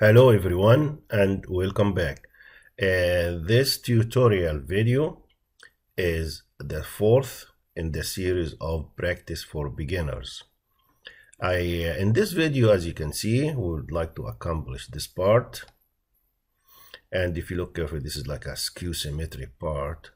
Hello everyone and welcome back. This tutorial video is the fourth in the series of practice for beginners. In this video, as you can see, we would like to accomplish this part. And if you look carefully, this is like a skew symmetric part.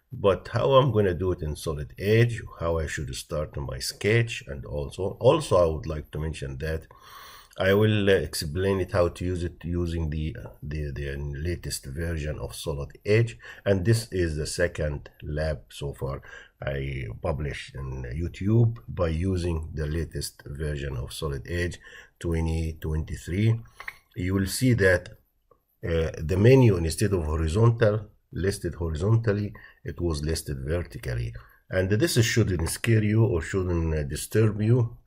But how I'm going to do it in Solid Edge, how I should start my sketch, and also I would like to mention that I will explain it how to use it using the latest version of Solid Edge, and this is the second lab so far I published in YouTube by using the latest version of Solid Edge 2023. You will see that the menu, instead of listed horizontally, it was listed vertically, and this shouldn't scare you or shouldn't disturb you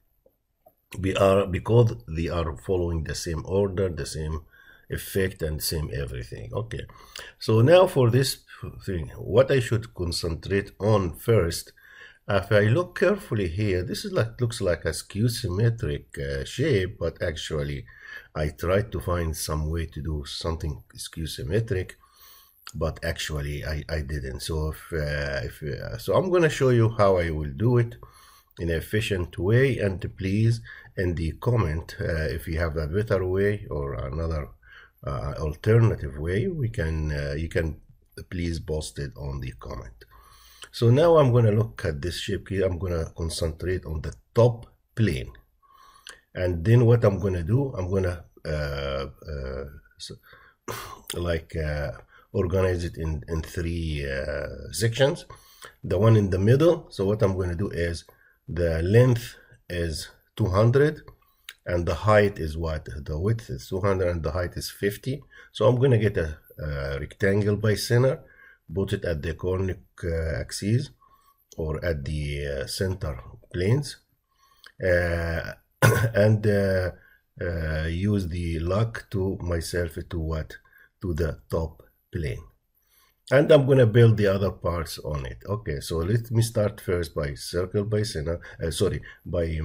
because they are following the same order, the same effect, and same everything. Okay, so now for this thing, what I should concentrate on first, if I look carefully here, this is looks like a skew symmetric shape, but actually I tried to find some way to do something skew symmetric, but actually I didn't. So so I'm going to show you how I will do it in an efficient way, and please in the comment if you have a better way or another alternative way, you can please post it on the comment. So now I'm going to look at this shape here. I'm going to concentrate on the top plane, and then what I'm going to do, I'm going to organize it in three sections. The one in the middle, so what I'm going to do is the length is 200 and the height is what? The width is 200 and the height is 50. So I'm going to get a rectangle by center, put it at the conic axis or at the center planes, and use the lock to myself to what? To the top plane. And I'm going to build the other parts on it. Okay, so let me start first by circle by center, by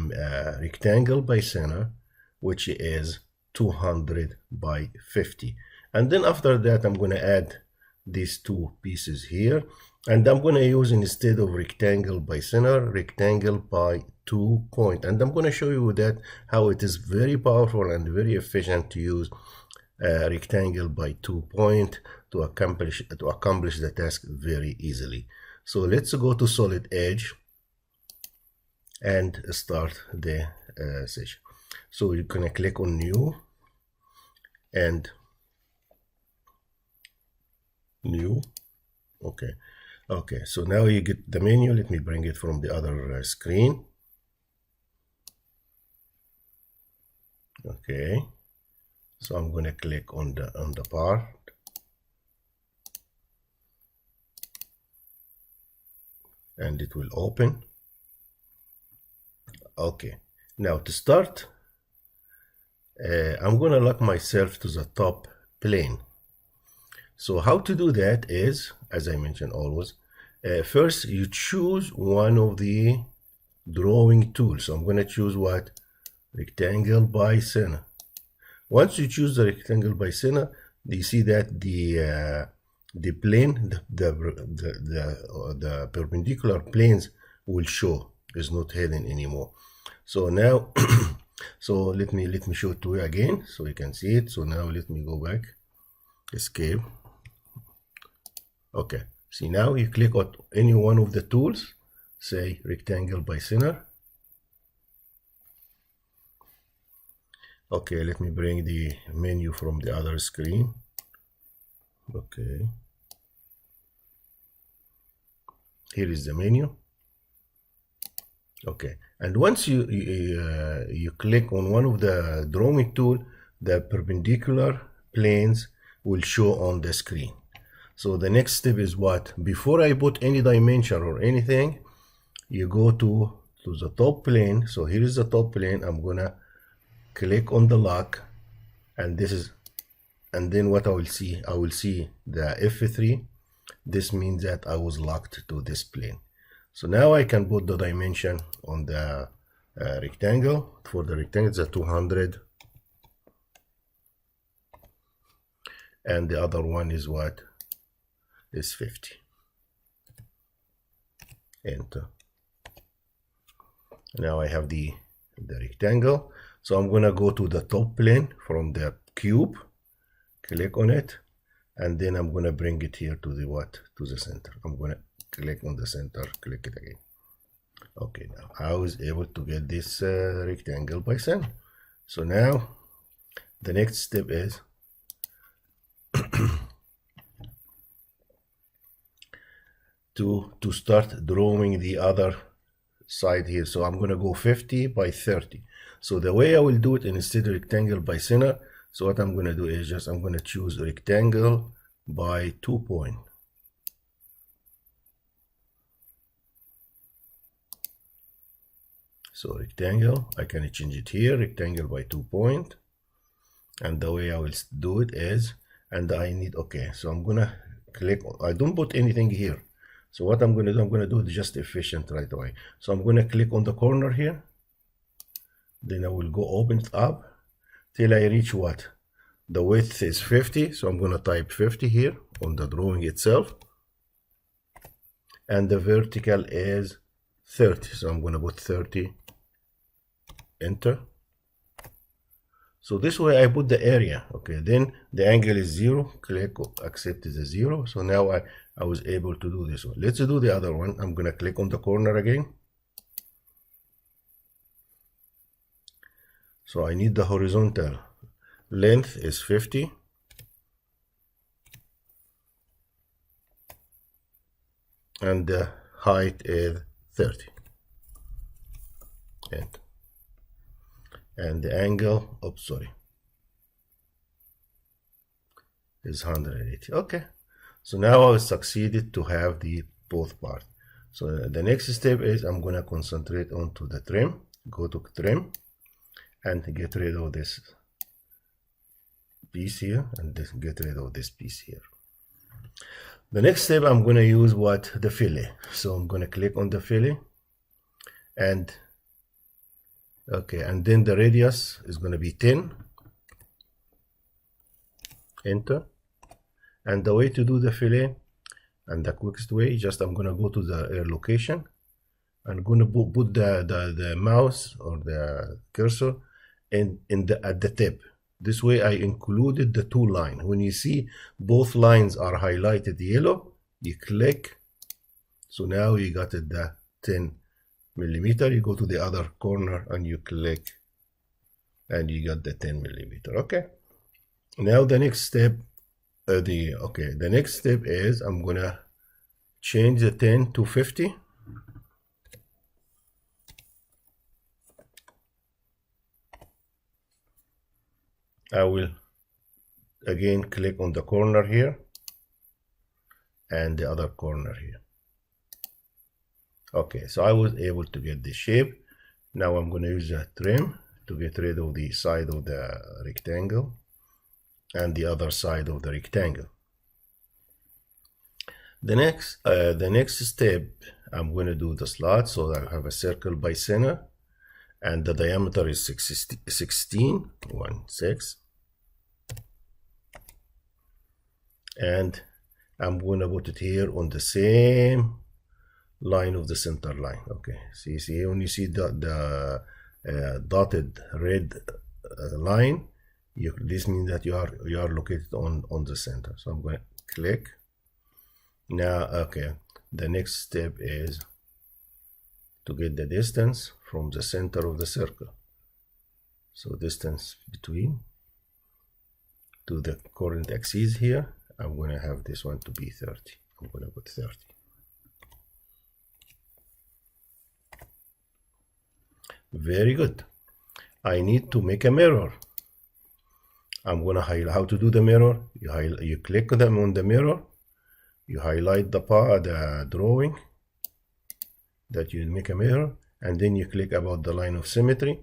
rectangle by center, which is 200 by 50. And then after that, I'm going to add these two pieces here. And I'm going to use, instead of rectangle by center, rectangle by 2 point. And I'm going to show you that how it is very powerful and very efficient to use rectangle by 2 point to accomplish the task very easily. So let's go to Solid Edge and start the session. So you're gonna click on New and New. Okay, so now you get the menu. Let me bring it from the other screen. Okay, so I'm going to click on the part, and it will open. Okay, now to start, I'm going to lock myself to the top plane. So how to do that is, as I mentioned always, first you choose one of the drawing tools. So I'm going to choose what? Rectangle by center. Once you choose the rectangle by center, you see that the plane, the perpendicular planes will show, is not hidden anymore. So now, so let me show it to you again so you can see it. So now let me go back, escape. Okay, see, now you click on any one of the tools, say rectangle by center. Okay, let me bring the menu from the other screen. Okay, here is the menu. Okay, and once you click on one of the drawing tool, the perpendicular planes will show on the screen. So the next step is what? Before I put any dimension or anything, you go to the top plane. So here is the top plane. I'm gonna click on the lock, and this is, and then what I will see the F3. This means that I was locked to this plane. So now I can put the dimension on the rectangle. For the rectangle, it's a 200 and the other one is what? Is 50. Enter. Now I have the rectangle. So I'm gonna go to the top plane from the cube, click on it, and then I'm gonna bring it here to the what? To the center. I'm gonna click on the center, click it again. Okay, now I was able to get this rectangle by center. So now the next step is to start drawing the other side here. So I'm gonna go 50 by 30. So the way I will do it, instead of rectangle by center, so what I'm gonna do is just I'm gonna choose rectangle by 2 point. So rectangle, I can change it here, rectangle by 2 point. And the way I will do it is, and I need, okay, so I'm gonna click, I don't put anything here. So what I'm gonna do it just efficient right away. So I'm gonna click on the corner here. Then I will go open it up till I reach what? The width is 50. So I'm gonna type 50 here on the drawing itself. And the vertical is 30. So I'm gonna put 30. Enter. So this way I put the area. Okay, then the angle is 0. Click accept the 0. So now I was able to do this one. Let's do the other one. I'm gonna click on the corner again. So I need the horizontal length is 50. And the height is 30. And the angle, oops, sorry, is 180. Okay, so now I succeeded to have the both parts. So the next step is I'm gonna concentrate onto the trim. Go to trim and get rid of this piece here, and get rid of this piece here. The next step I'm gonna use what? The fillet. So I'm gonna click on the fillet, and okay, and then the radius is going to be 10. Enter. And the way to do the fillet, and the quickest way, just I'm going to go to the location. I'm going to put the mouse or the cursor at the tip. This way I included the two lines. When you see both lines are highlighted yellow, you click. So now you got it, the 10 millimeter. You go to the other corner and you click, and you got the 10 millimeter. Okay, now the next step the next step is I'm gonna change the 10 to 50. I will again click on the corner here and the other corner here. Okay, so I was able to get the shape. Now I'm going to use a trim to get rid of the side of the rectangle and the other side of the rectangle. The next step, I'm going to do the slot. So I have a circle by center, and the diameter is 16. And I'm going to put it here on the same line of the center line. Okay, see when you see the dotted red line, this means that you are located on the center. So I'm going to click. Now, okay, the next step is to get the distance from the center of the circle. So distance between to the current axis here, I'm going to have this one to be 30. I'm going to put 30. Very good. I need to make a mirror. I'm going to highlight how to do the mirror. You click them on the mirror. You highlight the drawing that you make a mirror, and then you click about the line of symmetry,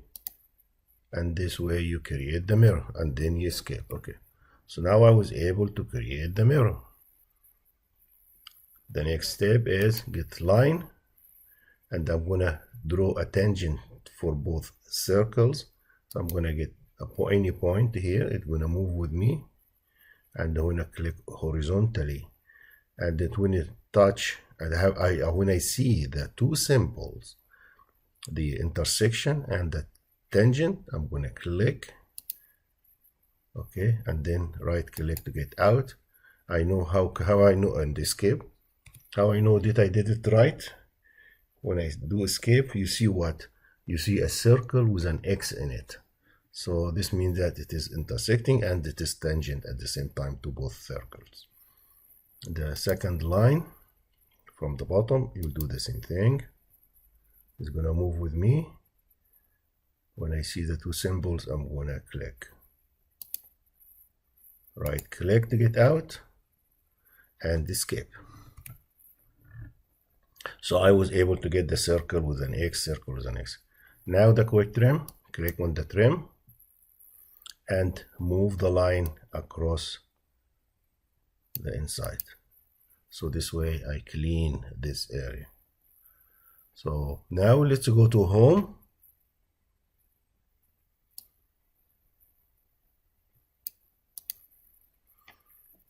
and this way you create the mirror, and then you escape. Okay, so now I was able to create the mirror. The next step is get line, and I'm gonna draw a tangent for both circles. So I'm gonna get any point here. It's gonna move with me, and when I click horizontally, and then when it touch, and when I see the two symbols, the intersection and the tangent, I'm gonna click, okay, and then right click to get out. I know how I know, and escape, how I know that I did it right. When I do escape, you see what? You see a circle with an X in it. So this means that it is intersecting and it is tangent at the same time to both circles. The second line from the bottom, you do the same thing. It's gonna move with me. When I see the two symbols, I'm gonna click. Right click to get out and escape. So I was able to get the circle with an X, circle with an X. Now the quick trim, click on the trim and move the line across the inside. So this way I clean this area. So now let's go to home.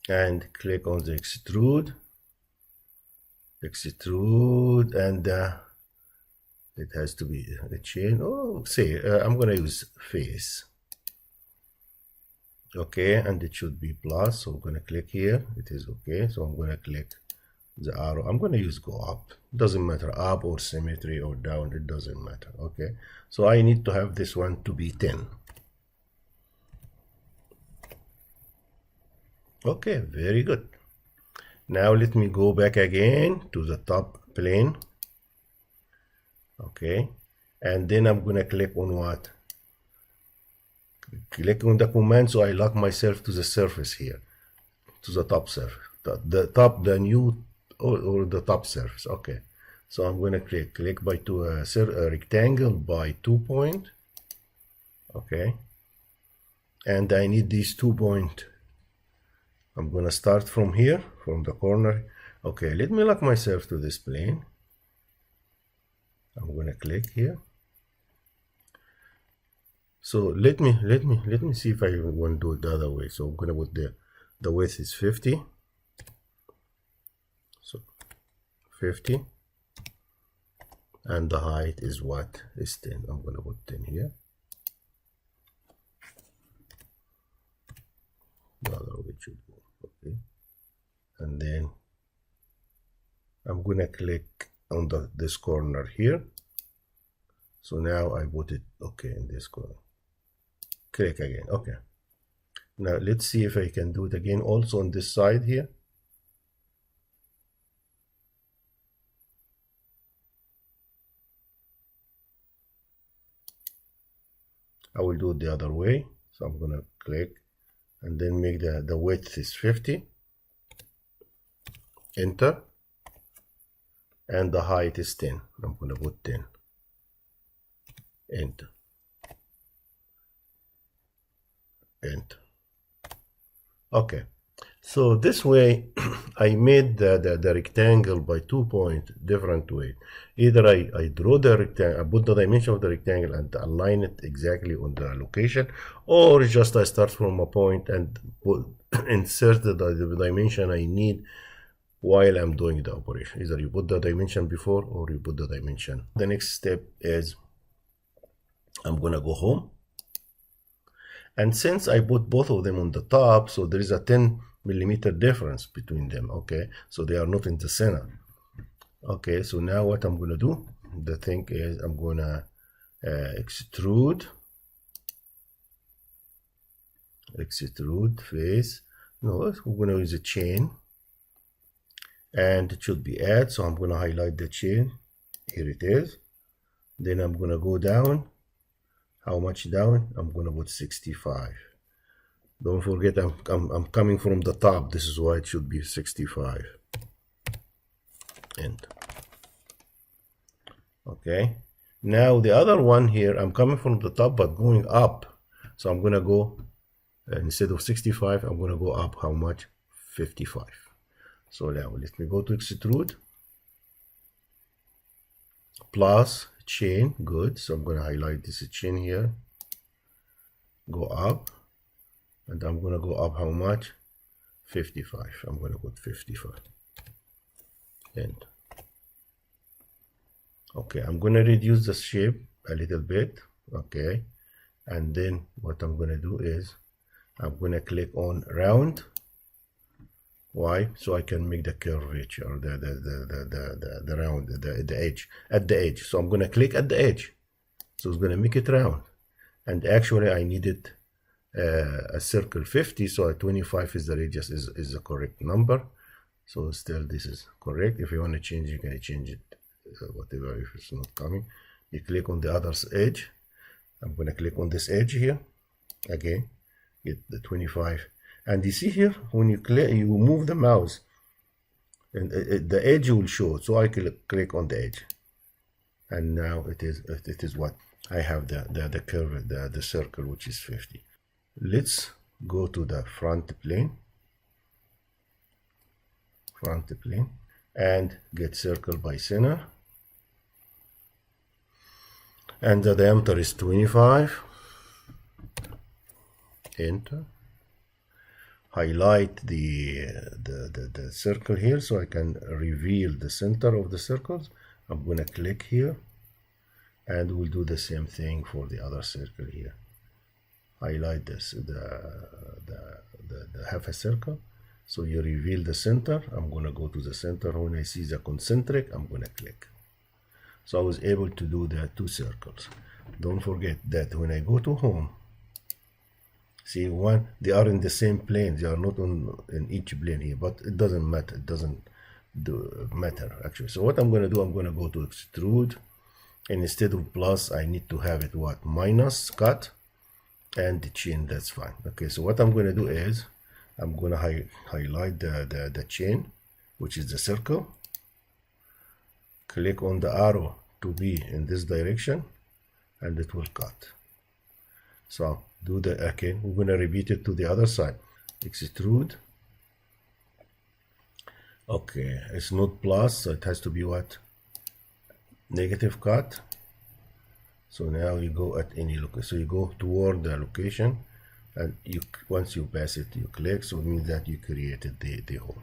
And click on the extrude, and it has to be a chain. Oh, say I'm gonna use face. Okay, and it should be plus, so I'm gonna click here. It is okay, so I'm gonna click the arrow. I'm gonna use go up. Doesn't matter, up or symmetry or down, it doesn't matter. Okay, so I need to have this one to be 10. Okay, very good. Now let me go back again to the top plane. Okay, and then I'm gonna click on what? Click on the command, so I lock myself to the surface here, to the top surface, the new or the top surface. Okay, so I'm gonna click by a rectangle by 2 point. Okay, and I need these 2 point. I'm gonna start from here, from the corner. Okay, let me lock myself to this plane. I'm gonna click here. So let me see if I want to do it the other way. So I'm gonna put the width is 50. So 50, and the height is what? Is 10. I'm gonna put 10 here. The other way should go. Okay, and then I'm gonna click on this corner here. So now I put it okay in this corner. Click again. Okay, now let's see if I can do it again also on this side here. I will do it the other way. So I'm gonna click and then make the width is 50. Enter, and the height is 10. I'm gonna put 10. Enter. Enter. Okay, so this way I made the rectangle by 2 point different way. Either I draw the rectangle, I put the dimension of the rectangle and align it exactly on the location, or just I start from a point and insert the dimension I need while I'm doing the operation. Either you put the dimension before or you put the dimension. The next step is I'm gonna go home. And since I put both of them on the top, so there is a 10 millimeter difference between them. Okay, so they are not in the center. Okay, so now what I'm gonna do, the thing is I'm gonna extrude face. No, we're gonna use a chain, and it should be add. So I'm gonna highlight the chain. Here it is. Then I'm gonna go down. How much down? I'm gonna put 65. Don't forget I'm coming from the top. This is why it should be 65. Enter. Okay. Now the other one here, I'm coming from the top but going up. So I'm gonna go instead of 65, I'm gonna go up how much? 55. So now let me go to extrude. Plus chain, good. So I'm gonna highlight this chain here, go up, and I'm gonna go up how much? 55. I'm going to put 55. And okay, I'm going to reduce the shape a little bit. Okay, and then what I'm going to do is I'm going to click on round. Why? So I can make the curvature, the round, the edge, at the edge. So I'm going to click at the edge. So it's going to make it round. And actually I needed a circle 50, so 25 is the radius, is the correct number. So still this is correct. If you want to change, you can change it, whatever, if it's not coming. You click on the other edge. I'm going to click on this edge here. Again, get the 25. And you see here, when you move the mouse, and the edge will show. So I click on the edge. And now it is what? I have the curve, the circle, which is 50. Let's go to the front plane, and get circle by center. And the diameter is 25. Enter. Highlight the circle here so I can reveal the center of the circles. I'm going to click here, and we'll do the same thing for the other circle here. Highlight this, the half a circle, so you reveal the center. I'm going to go to the center. When I see the concentric, I'm going to click. So I was able to do the two circles. Don't forget that when I go to home, see, they are in the same plane. They are not in each plane here, but it doesn't matter. It doesn't matter actually. So what I'm going to do, I'm going to go to extrude, and instead of plus, I need to have it what? Minus, cut, and the chain. That's fine. Okay, so what I'm going to do is I'm going to highlight the chain, which is the circle. Click on the arrow to be in this direction, and it will cut. So do the, okay, we're going to repeat it to the other side. Extrude. Okay, it's not plus, so it has to be what? Negative cut. So now you go at any location. So you go toward the location, and once you pass it, you click. So it means that you created the hole.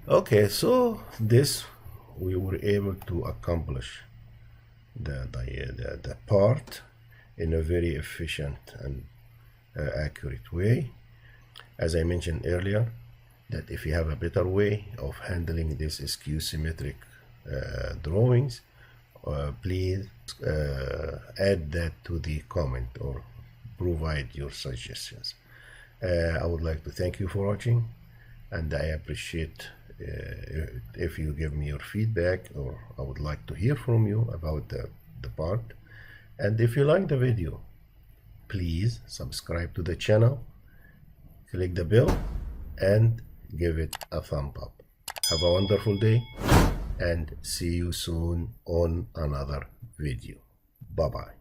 Okay, so this we were able to accomplish the part in a very efficient and accurate way. As I mentioned earlier, that if you have a better way of handling this skew symmetric drawings, please add that to the comment or provide your suggestions. I would like to thank you for watching, and I appreciate if you give me your feedback, or I would like to hear from you about the part. And if you like the video, please subscribe to the channel, click the bell, and give it a thumb up. Have a wonderful day, and see you soon on another video. Bye-bye.